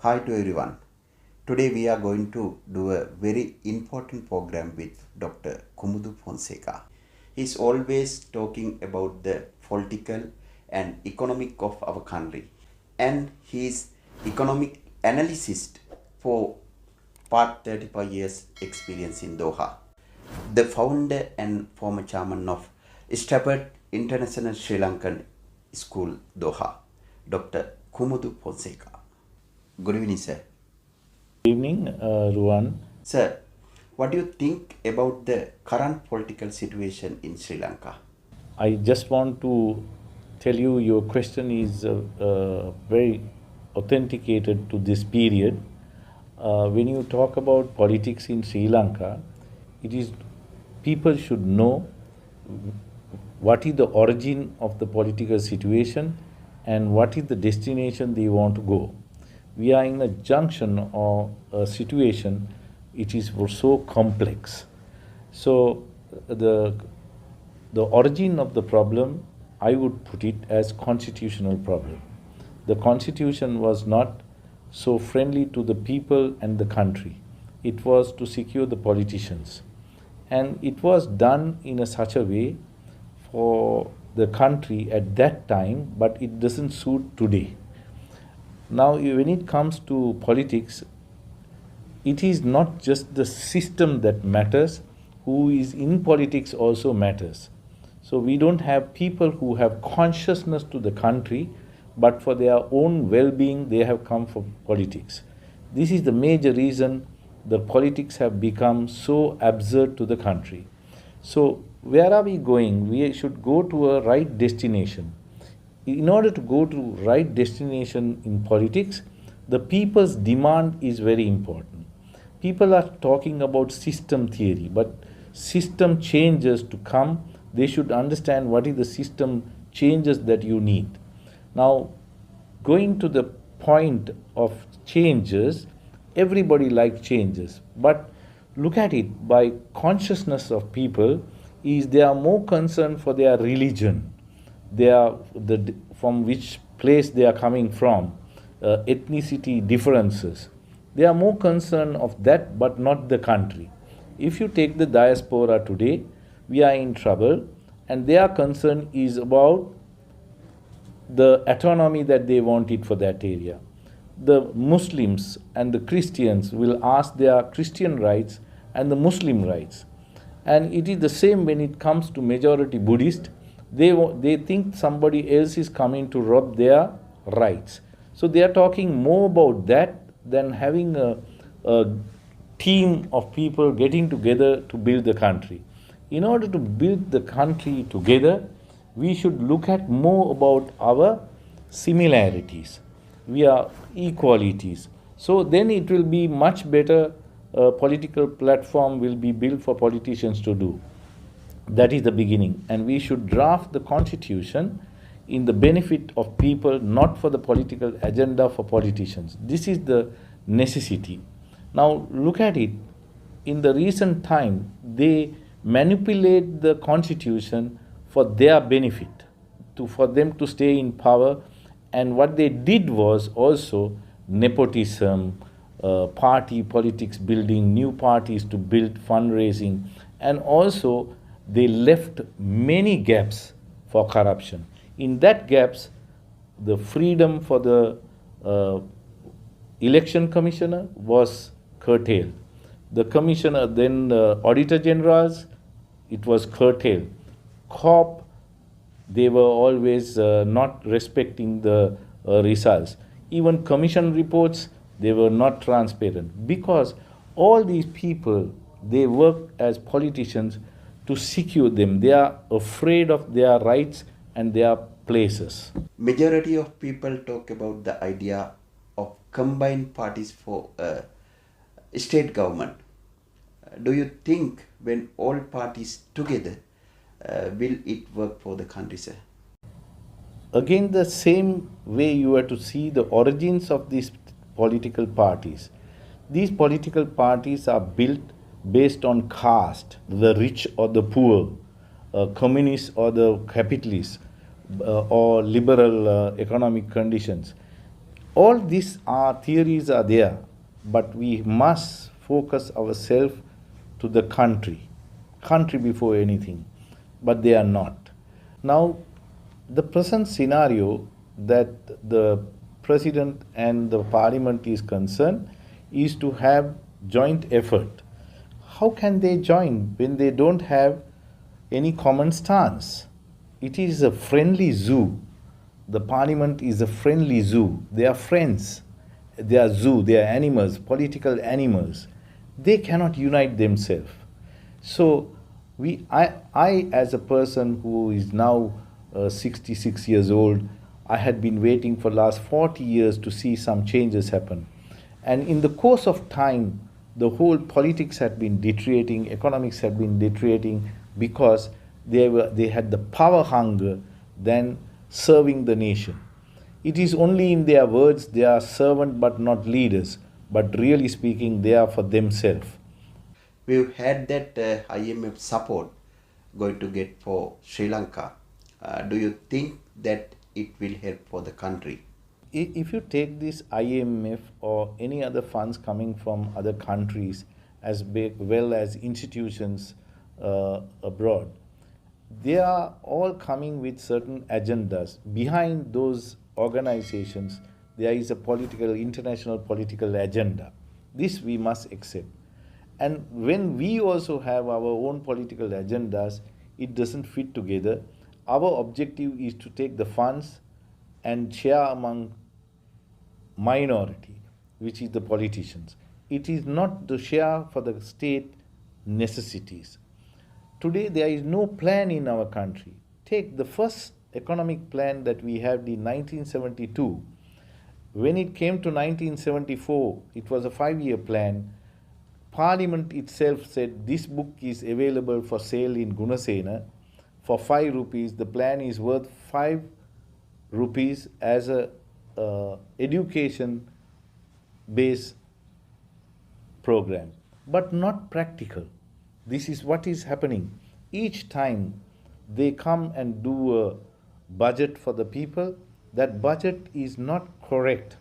Hi to everyone. Today we are going to do a very important program with Dr. Kumudu Fonseka. He's always talking about the political and economic of our country, and he's economic analyst for part 35 years experience in Doha. The founder and former chairman of Stafford International Sri Lankan School, Doha, Dr. Kumudu Fonseka. Good evening, sir. Good evening, Ruwan. Sir, what do you think about the current political situation in Sri Lanka? I just want to tell you your question is very authenticated to this period. When you talk about politics in Sri Lanka, it is people should know what is the origin of the political situation and what is the destination they want to go. We are in a junction or a situation which is so complex. So the origin of the problem, I would put it as constitutional problem. The constitution was not so friendly to the people and the country. It was to secure the politicians. And it was done in such a way for the country at that time, but it doesn't suit today. Now, when it comes to politics, it is not just the system that matters, who is in politics also matters. So we don't have people who have consciousness to the country, but for their own well-being, they have come for politics. This is the major reason the politics have become so absurd to the country. So where are we going? We should go to a right destination. In order to go to right destination in politics, the people's demand is very important. People are talking about system theory, but system changes to come, they should understand what is the system changes that you need. Now, going to the point of changes, everybody likes changes, but look at it by consciousness of people is they are more concerned for their religion. They are from which place they are coming from, ethnicity differences. They are more concerned of that, but not the country. If you take the diaspora today, we are in trouble, and their concern is about the autonomy that they wanted for that area. The Muslims and the Christians will ask their Christian rights and the Muslim rights. And it is the same when it comes to majority Buddhist. They think somebody else is coming to rob their rights. So they are talking more about that than having a team of people getting together to build the country. In order to build the country together, we should look at more about our similarities. We are equalities. So then it will be much better, political platform will be built for politicians to do. That is the beginning. And we should draft the constitution in the benefit of people, not for the political agenda for politicians. This is the necessity. Now look at it. In the recent time, they manipulate the constitution for their benefit, for them to stay in power. And what they did was also nepotism, party politics, building new parties to build fundraising, and also they left many gaps for corruption. In that gaps, the freedom for the election commissioner was curtailed. The commissioner, then the auditor generals, it was curtailed. COP, they were always not respecting the results. Even commission reports, they were not transparent, because all these people, they work as politicians to secure them. They are afraid of their rights and their places. Majority of people talk about the idea of combined parties for a state government. Do you think when all parties together, will it work for the country, sir? Again, the same way you have to see the origins of these political parties. These political parties are built based on caste, the rich or the poor, communists or the capitalists, or liberal economic conditions. All these theories are there, but we must focus ourselves to the country before anything, but they are not. Now, the present scenario that the president and the parliament is concerned is to have joint effort. How can they join when they don't have any common stance? It is a friendly zoo. The parliament is a friendly zoo. They are friends. They are zoo. They are animals, political animals. They cannot unite themselves. So I as a person who is now 66 years old, I had been waiting for last 40 years to see some changes happen. And in the course of time, the whole politics had been deteriorating, economics had been deteriorating because they had the power hunger than serving the nation. It is only in their words they are servant but not leaders, but really speaking they are for themselves. We've had that IMF support going to get for Sri Lanka. Do you think that it will help for the country? If you take this IMF or any other funds coming from other countries as well as institutions abroad, they are all coming with certain agendas. Behind those organizations, there is a international political agenda. This we must accept. And when we also have our own political agendas, it doesn't fit together. Our objective is to take the funds and share among minority, which is the politicians. It is not to share for the state necessities. Today there is no plan in our country. Take the first economic plan that we had in 1972. When it came to 1974, it was a 5-year plan. Parliament itself said this book is available for sale in Gunasena for 5 rupees. The plan is worth 5 rupees as a education based program, but not practical. This is what is happening. Each time they come and do a budget for the people, that budget is not correct.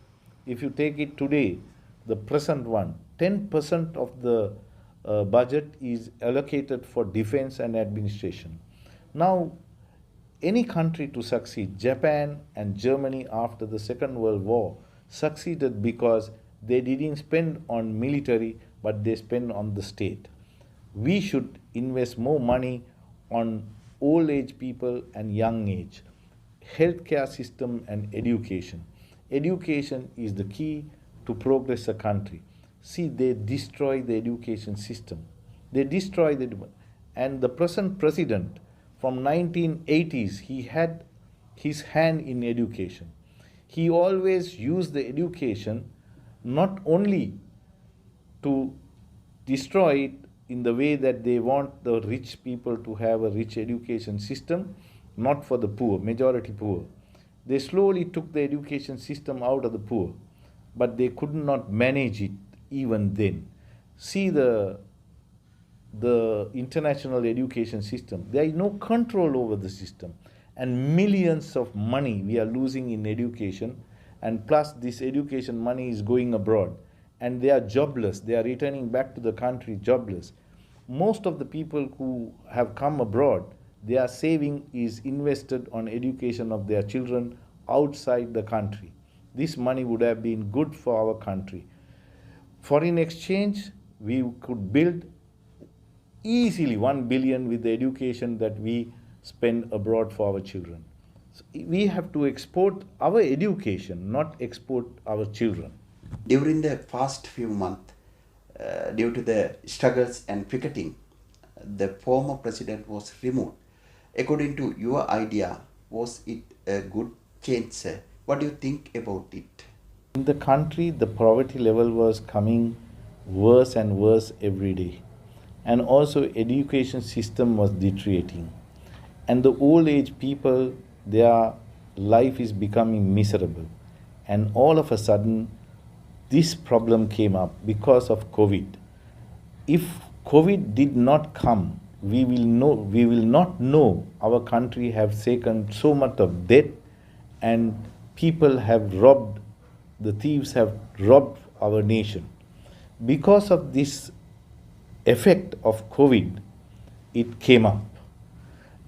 If you take it today, the present one, 10% of the budget is allocated for defense and administration. Now, any country to succeed, Japan and Germany after the Second World War succeeded because they didn't spend on military, but they spent on the state. We should invest more money on old age people and young age, healthcare system and education. Education is the key to progress a country. See, they destroy the education system. They destroy and the present president from 1980s, he had his hand in education. He always used the education not only to destroy it in the way that they want the rich people to have a rich education system, not for the poor, majority poor. They slowly took the education system out of the poor, but they could not manage it even then. See the international education system. There is no control over the system, and millions of money we are losing in education, and plus this education money is going abroad, and they are jobless. They are returning back to the country jobless. Most of the people who have come abroad, their saving is invested on education of their children outside the country. This money would have been good for our country. Foreign exchange, we could build easily 1 billion with the education that we spend abroad for our children. So we have to export our education, not export our children. During the past few months, due to the struggles and picketing, the former president was removed. According to your idea, was it a good change, sir? What do you think about it? In the country, the poverty level was coming worse and worse every day. And also education system was deteriorating. And the old age people, their life is becoming miserable. And all of a sudden, this problem came up because of COVID. If COVID did not come, we will not know our country have taken so much of debt, and people have robbed the thieves have robbed our nation. Because of this effect of COVID, it came up.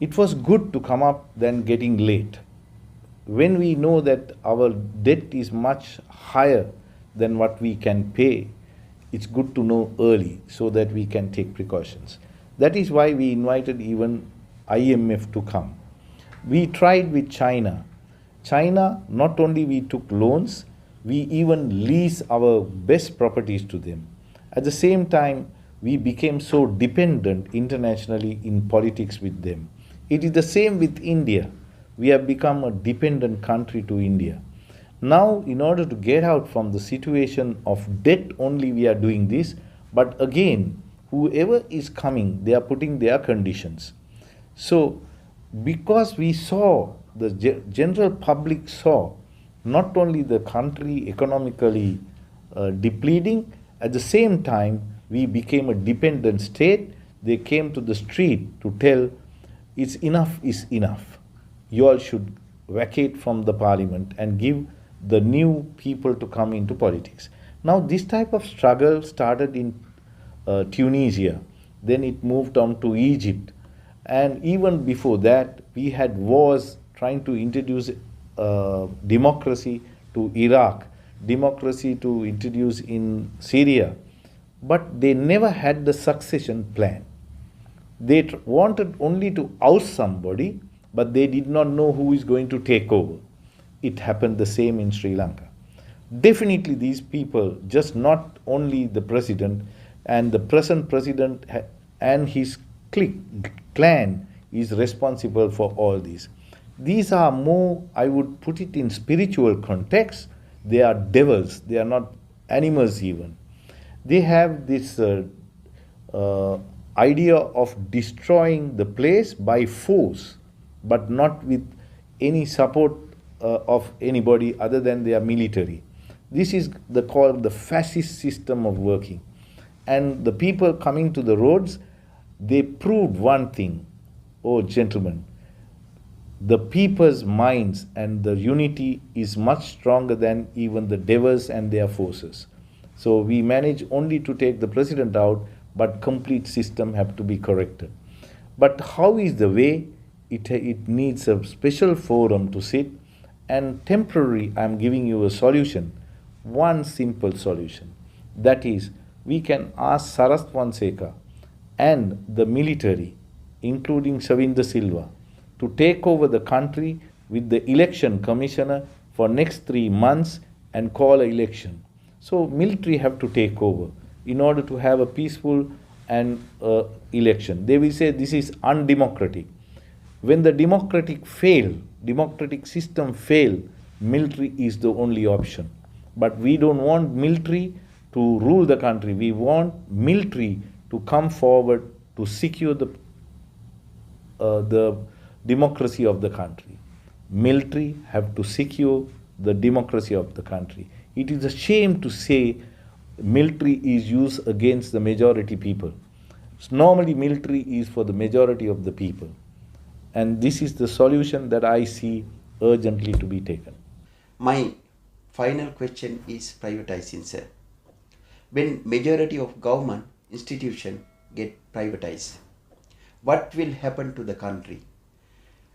It was good to come up than getting late. When we know that our debt is much higher than what we can pay, it's good to know early so that we can take precautions. That is why we invited even IMF to come. We tried with China. China, not only we took loans, we even lease our best properties to them. At the same time, we became so dependent internationally in politics with them. It is the same with India. We have become a dependent country to India. Now, in order to get out from the situation of debt only, we are doing this. But again, whoever is coming, they are putting their conditions. So, because we saw, the general public saw, not only the country economically depleting, at the same time, we became a dependent state. They came to the street to tell, it's enough is enough. You all should vacate from the parliament and give the new people to come into politics. Now, this type of struggle started in Tunisia, then it moved on to Egypt, and even before that, we had wars trying to introduce democracy to Iraq, democracy to introduce in Syria, but they never had the succession plan. They wanted only to oust somebody, but they did not know who is going to take over. It happened the same in Sri Lanka. Definitely these people, just not only the president, and the present president and his clan is responsible for all this. These are more, I would put it in spiritual context, they are devils, they are not animals even. They have this idea of destroying the place by force, but not with any support of anybody other than their military. This is called the fascist system of working. And the people coming to the roads, they proved one thing, oh gentlemen, the people's minds and the unity is much stronger than even the devils and their forces. So we manage only to take the president out, but complete system have to be corrected. But how is the way? It needs a special forum to sit, and temporary I am giving you a solution, one simple solution. That is, we can ask Saras Fonseka and the military, including Savinda Silva, to take over the country with the election commissioner for next 3 months and call an election. So military have to take over in order to have a peaceful and election. They will say this is undemocratic. When the democratic system fail, military is the only option. But we don't want military to rule the country. We want military to come forward to secure the democracy of the country. Military have to secure the democracy of the country. It is a shame to say military is used against the majority people. Normally military is for the majority of the people. And this is the solution that I see urgently to be taken. My final question is privatizing, sir. When majority of government institutions get privatized, what will happen to the country?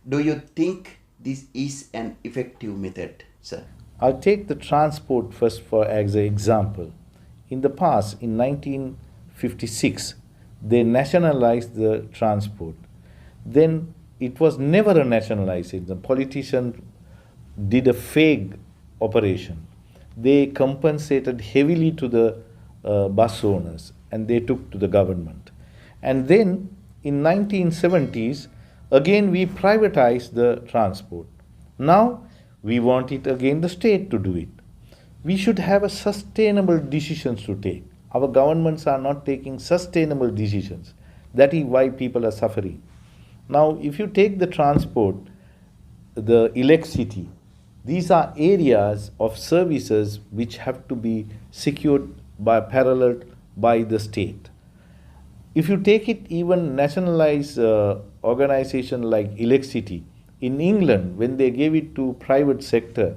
Do you think this is an effective method, sir? I'll take the transport first as an example. In the past, in 1956, they nationalized the transport. Then it was never a nationalization. The politician did a fake operation. They compensated heavily to the bus owners, and they took to the government. And then in 1970s, again we privatized the transport. Now we want it again the state to do it. We should have a sustainable decisions to take. Our governments are not taking sustainable decisions. That is why people are suffering. Now, if you take the transport, the electricity, these are areas of services which have to be secured by parallel by the state. If you take it even nationalized organization like electricity, in England, when they gave it to private sector,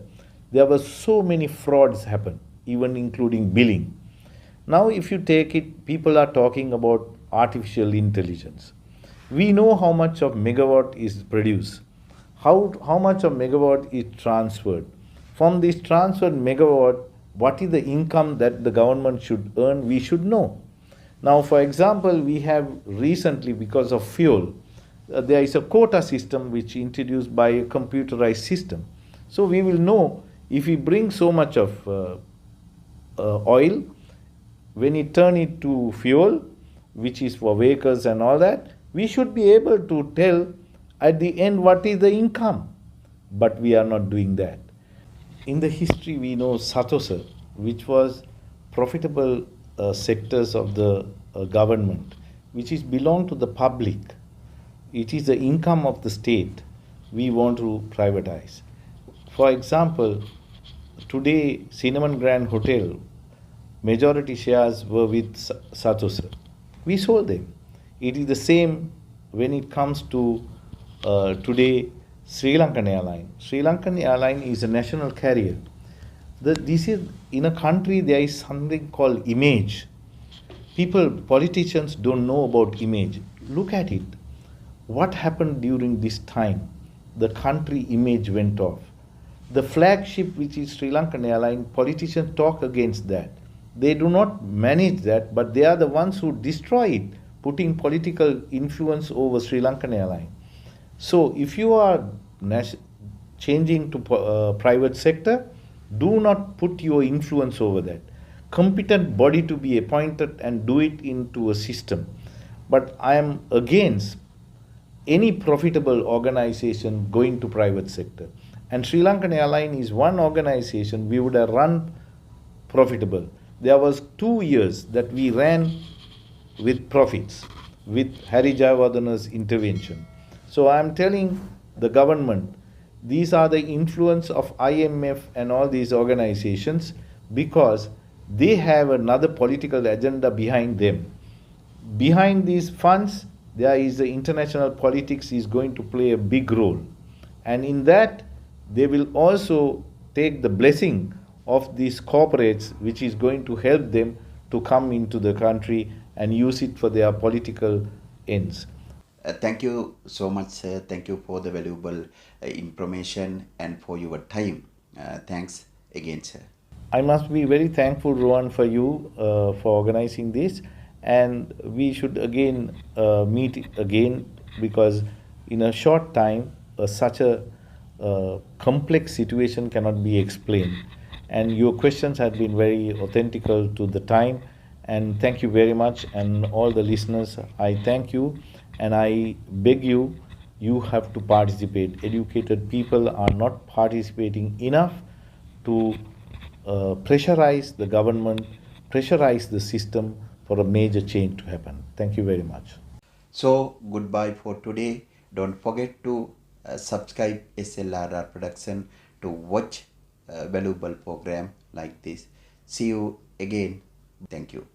there were so many frauds happen, even including billing. Now, if you take it, people are talking about artificial intelligence. We know how much of megawatt is produced, how much of megawatt is transferred. From this transferred megawatt, what is the income that the government should earn, we should know. Now, for example, we have recently, because of fuel, there is a quota system which introduced by a computerized system. So we will know if we bring so much of oil, when we turn it to fuel, which is for vehicles and all that, we should be able to tell at the end what is the income. But we are not doing that. In the history, we know Satosa, which was profitable sectors of the government, which is belong to the public. It is the income of the state we want to privatize. For example, today, Cinnamon Grand Hotel, majority shares were with Satosa. We sold them. It is the same when it comes to today Sri Lankan airline. Sri Lankan airline is a national carrier. This is in a country there is something called image. Politicians don't know about image. Look at it. What happened during this time? The country image went off. The flagship, which is Sri Lankan airline, politicians talk against that. They do not manage that, but they are the ones who destroy it, putting political influence over Sri Lankan airline. So if you are changing to private sector, do not put your influence over that. Competent body to be appointed and do it into a system. But I am against any profitable organization going to private sector. And Sri Lankan Airline is one organization we would have run profitable. There was 2 years that we ran with profits, with Hari Jayawardana's intervention. So I am telling the government, these are the influence of IMF and all these organizations because they have another political agenda behind them. Behind these funds, there is the international politics is going to play a big role. And in that, they will also take the blessing of these corporates, which is going to help them to come into the country and use it for their political ends. Thank you so much, sir. Thank you for the valuable information and for your time. Thanks again, sir. I must be very thankful, Rohan, for you for organizing this. And we should again meet again because in a short time, such a complex situation cannot be explained. And your questions have been very authentical to the time. And thank you very much. And all the listeners, I thank you. And I beg you, you have to participate. Educated people are not participating enough to pressurize the government, pressurize the system for a major change to happen. Thank you very much. So, goodbye for today. Don't forget to subscribe SLRR Production to watch a valuable program like this. See you again. Thank you.